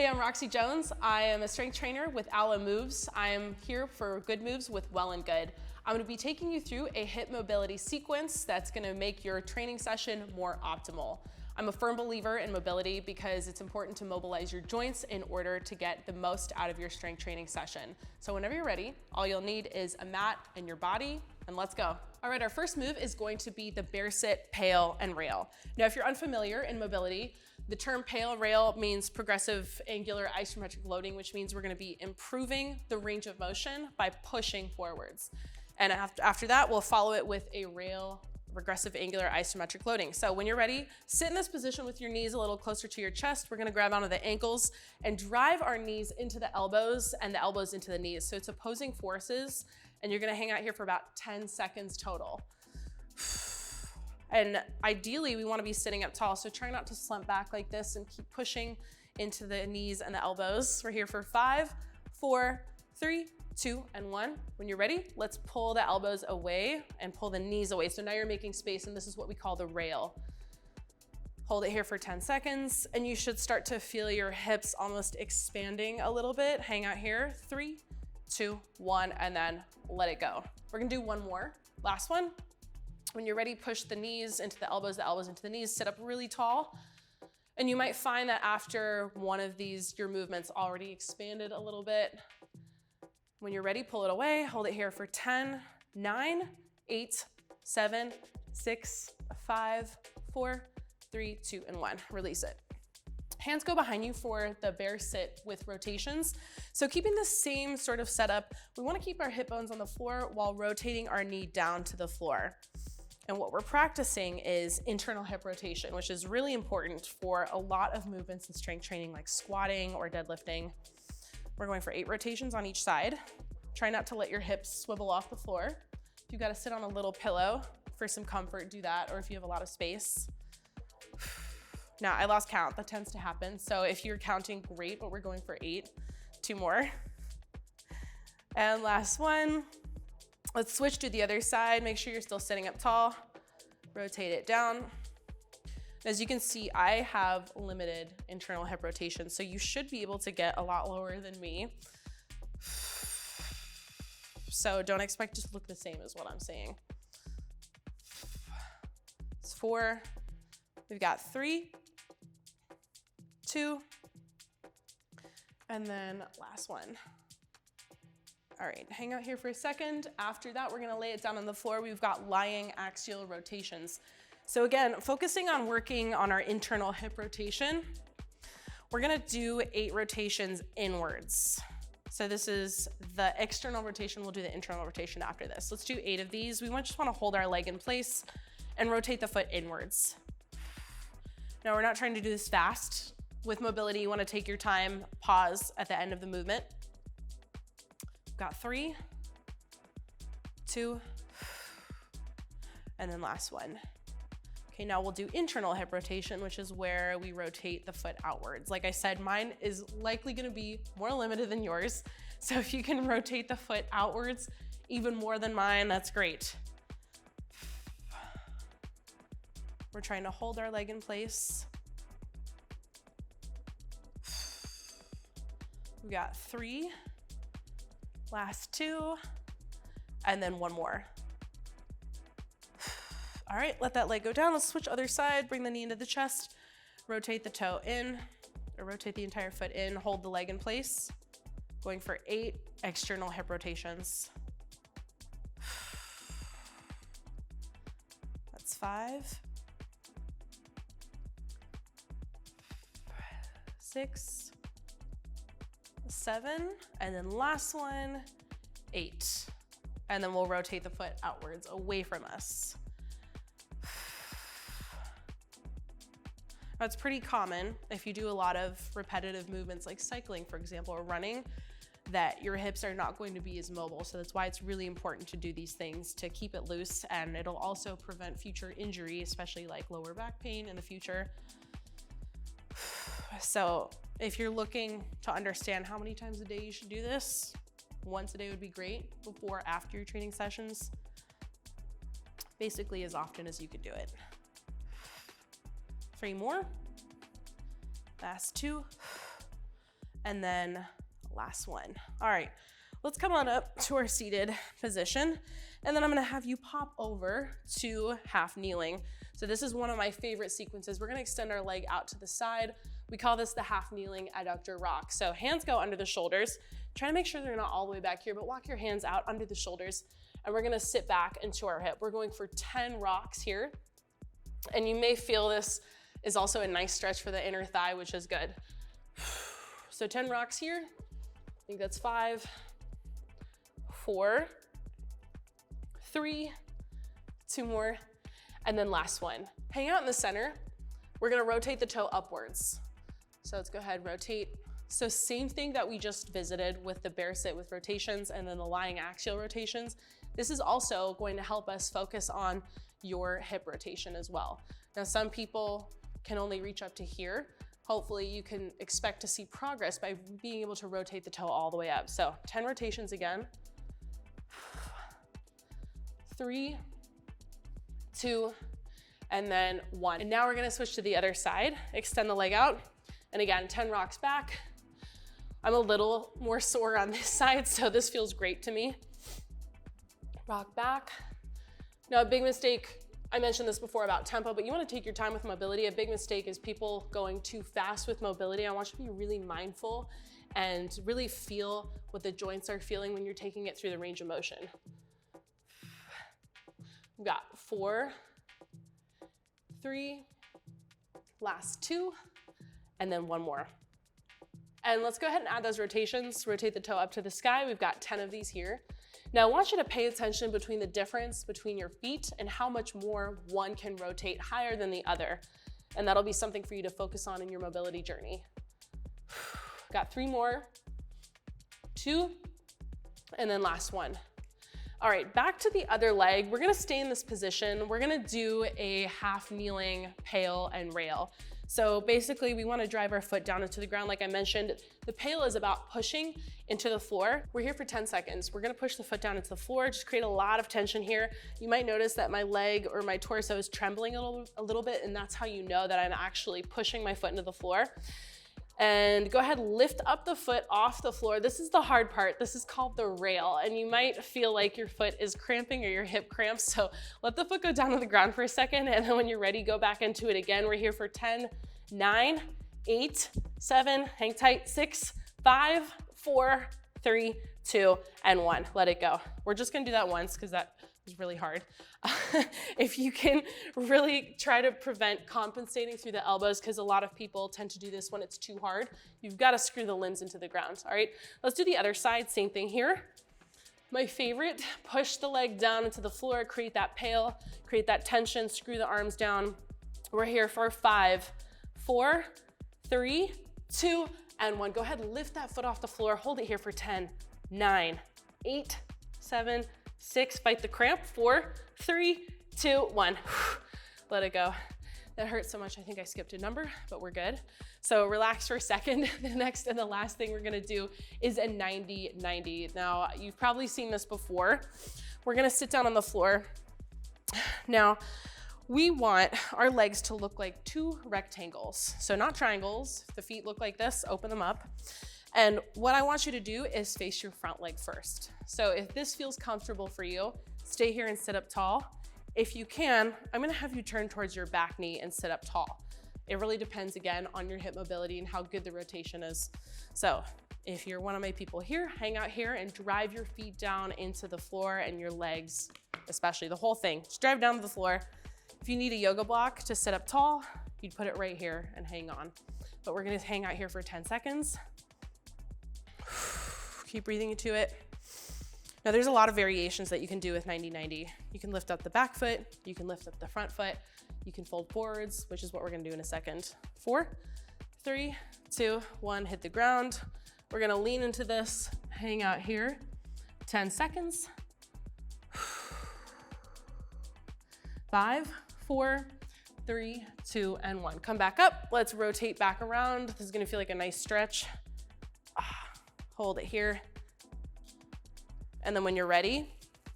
Hey, I'm Roxy Jones. I am a strength trainer with Moves. I am here for Good Moves with Well+Good. I'm gonna be taking you through a hip mobility sequence that's gonna make your training session more optimal. I'm a firm believer in mobility because it's important to mobilize your joints in order to get the most out of your strength training session. So whenever you're ready, all you'll need is a mat and your body, and let's go. All right, our first move is going to be the bear sit, pale, and rail. Now, if you're unfamiliar in mobility, the term pale rail means progressive angular isometric loading, which means we're gonna be improving the range of motion by pushing forwards. And after that, we'll follow it with a rail regressive angular isometric loading. So when you're ready, sit in this position with your knees a little closer to your chest. We're gonna grab onto the ankles and drive our knees into the elbows and the elbows into the knees. So it's opposing forces, and you're gonna hang out here for about 10 seconds total. And ideally, we wanna be sitting up tall, so try not to slump back like this and keep pushing into the knees and the elbows. We're here for 5, 4, 3, 2, and 1. When you're ready, let's pull the elbows away and pull the knees away. So now you're making space, and this is what we call the rail. Hold it here for 10 seconds, and you should start to feel your hips almost expanding a little bit. Hang out here, 3, 2, 1, and then let it go. We're gonna do one more, last one. When you're ready, push the knees into the elbows into the knees, sit up really tall. And you might find that after one of these, your movement's already expanded a little bit. When you're ready, pull it away, hold it here for 10, 9, 8, 7, 6, 5, 4, 3, 2, and 1. Release it. Hands go behind you for the bear sit with rotations. So keeping the same sort of setup, we wanna keep our hip bones on the floor while rotating our knee down to the floor. And what we're practicing is internal hip rotation, which is really important for a lot of movements in strength training like squatting or deadlifting. We're going for 8 rotations on each side. Try not to let your hips swivel off the floor. If you've got to sit on a little pillow for some comfort, do that, or if you have a lot of space. Now, I lost count, that tends to happen. So if you're counting, great, but we're going for 8. 2 more. And last one. Let's switch to the other side. Make sure you're still sitting up tall. Rotate it down. As you can see, I have limited internal hip rotation, so you should be able to get a lot lower than me. So don't expect to look the same as what I'm saying. It's 4. We've got 3, 2, and then last one. All right, hang out here for a second. After that, we're gonna lay it down on the floor. We've got lying axial rotations. So again, focusing on working on our internal hip rotation, we're gonna do 8 rotations inwards. So this is the external rotation. We'll do the internal rotation after this. Let's do 8 of these. We just wanna hold our leg in place and rotate the foot inwards. Now, we're not trying to do this fast. With mobility, you wanna take your time, pause at the end of the movement. Got 3, 2, and then last one. Okay, now we'll do internal hip rotation, which is where we rotate the foot outwards. Like I said, mine is likely gonna be more limited than yours. So if you can rotate the foot outwards even more than mine, that's great. We're trying to hold our leg in place. We got 3. Last 2, and then 1 more. All right, let that leg go down. Let's switch other side, bring the knee into the chest, rotate the toe in, or rotate the entire foot in, hold the leg in place. Going for 8 external hip rotations. That's 5, 6, 7, and then last one, 8. And then we'll rotate the foot outwards, away from us. That's pretty common if you do a lot of repetitive movements like cycling, for example, or running, that your hips are not going to be as mobile. So that's why it's really important to do these things to keep it loose, and it'll also prevent future injury, especially like lower back pain in the future. So if you're looking to understand how many times a day you should do this, once a day would be great, before, after your training sessions. Basically as often as you could do it. 3 more. Last 2. and then last one. All right, let's come on up to our seated position, and then I'm gonna have you pop over to half kneeling. So this is one of my favorite sequences. We're gonna extend our leg out to the side. We call this the half kneeling adductor rock. So hands go under the shoulders. Try to make sure they're not all the way back here, but walk your hands out under the shoulders, and we're gonna sit back into our hip. We're going for 10 rocks here, and you may feel this is also a nice stretch for the inner thigh, which is good. So 10 rocks here. I think that's 5, 4, 3, 2 more, and then last one. Hang out in the center. We're gonna rotate the toe upwards. So let's go ahead, rotate. So same thing that we just visited with the bear sit with rotations and then the lying axial rotations. This is also going to help us focus on your hip rotation as well. Now, some people can only reach up to here. Hopefully you can expect to see progress by being able to rotate the toe all the way up. So 10 rotations again. 3, 2, and then 1. And now we're gonna switch to the other side. Extend the leg out. And again, 10 rocks back. I'm a little more sore on this side, so this feels great to me. Rock back. Now, a big mistake, I mentioned this before about tempo, but you wanna take your time with mobility. A big mistake is people going too fast with mobility. I want you to be really mindful and really feel what the joints are feeling when you're taking it through the range of motion. We've got 4, 3, last 2, and then 1 more. And let's go ahead and add those rotations. Rotate the toe up to the sky. We've got 10 of these here. Now I want you to pay attention between the difference between your feet and how much more one can rotate higher than the other. And that'll be something for you to focus on in your mobility journey. Got 3 more, 2, and then last one. All right, back to the other leg. We're gonna stay in this position. We're gonna do a half kneeling pail and rail. So basically we wanna drive our foot down into the ground. Like I mentioned, the pail is about pushing into the floor. We're here for 10 seconds. We're gonna push the foot down into the floor, just create a lot of tension here. You might notice that my leg or my torso is trembling a little bit, and that's how you know that I'm actually pushing my foot into the floor. And go ahead, lift up the foot off the floor. This is the hard part. This is called the rail. And you might feel like your foot is cramping or your hip cramps. So let the foot go down to the ground for a second. And then when you're ready, go back into it again. We're here for 10, 9, 8, 7, hang tight, 6, 5, 4, 3, 2, and 1. Let it go. We're just gonna do that once because that was really hard. If you can really try to prevent compensating through the elbows, because a lot of people tend to do this when it's too hard, you've got to screw the limbs into the ground. All right, let's do the other side. Same thing here. My favorite, push the leg down into the floor, create that pail, create that tension, screw the arms down. We're here for 5, 4, 3, 2, and 1. Go ahead, lift that foot off the floor. Hold it here for 10, 9, 8, 7, 6, fight the cramp, 4, 3, 2, 1. Let it go. That hurts so much, I think I skipped a number, but we're good. So relax for a second. The next and the last thing we're gonna do is a 90-90. Now, you've probably seen this before. We're gonna sit down on the floor. Now, we want our legs to look like 2 rectangles. So not triangles. If the feet look like this, open them up. And what I want you to do is face your front leg first. So if this feels comfortable for you, stay here and sit up tall. If you can, I'm gonna have you turn towards your back knee and sit up tall. It really depends, again, on your hip mobility and how good the rotation is. So if you're one of my people here, hang out here and drive your feet down into the floor and your legs, especially the whole thing. Just drive down to the floor. If you need a yoga block to sit up tall, you'd put it right here and hang on. But we're gonna hang out here for 10 seconds. Keep breathing into it. Now there's a lot of variations that you can do with 90-90. You can lift up the back foot, you can lift up the front foot, you can fold forwards, which is what we're gonna do in a second. 4, 3, 2, 1, hit the ground. We're gonna lean into this, hang out here, 10 seconds. 5, 4, 3, 2, and 1. Come back up, let's rotate back around. This is gonna feel like a nice stretch. Hold it here. And then when you're ready,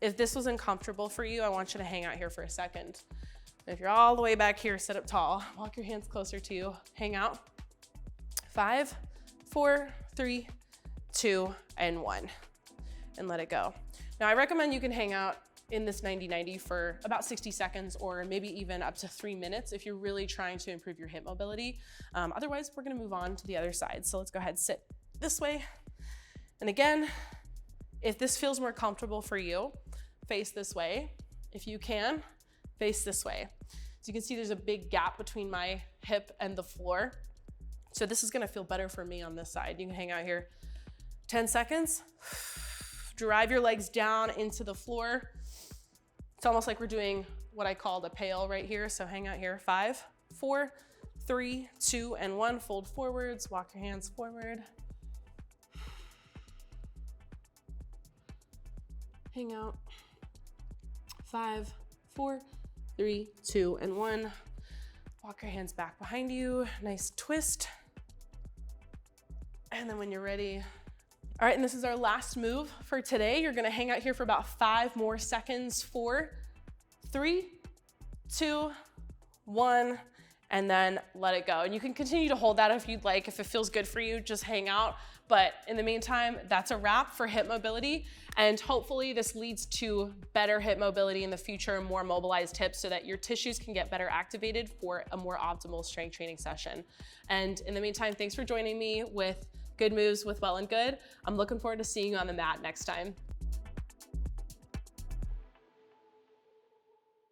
if this was uncomfortable for you, I want you to hang out here for a second. If you're all the way back here, sit up tall. Walk your hands closer to you. Hang out. 5, 4, 3, 2, and 1. And let it go. Now I recommend you can hang out in this 90-90 for about 60 seconds or maybe even up to 3 minutes if you're really trying to improve your hip mobility. Otherwise, we're gonna move on to the other side. So let's go ahead and sit this way. And again, if this feels more comfortable for you, face this way. If you can, face this way. So you can see there's a big gap between my hip and the floor. So this is gonna feel better for me on this side. You can hang out here 10 seconds. Drive your legs down into the floor. It's almost like we're doing what I call the pail right here. So hang out here, 5, 4, 3, 2, and 1. Fold forwards, walk your hands forward. Hang out, 5, 4, 3, 2, and 1. Walk your hands back behind you, nice twist. And then when you're ready, all right, and this is our last move for today. You're gonna hang out here for about 5 more seconds. 4, 3, 2, 1, and then let it go. And you can continue to hold that if you'd like. If it feels good for you, just hang out. But in the meantime, that's a wrap for hip mobility. And hopefully this leads to better hip mobility in the future, more mobilized hips so that your tissues can get better activated for a more optimal strength training session. And in the meantime, thanks for joining me with Good Moves with Well and Good. I'm looking forward to seeing you on the mat next time.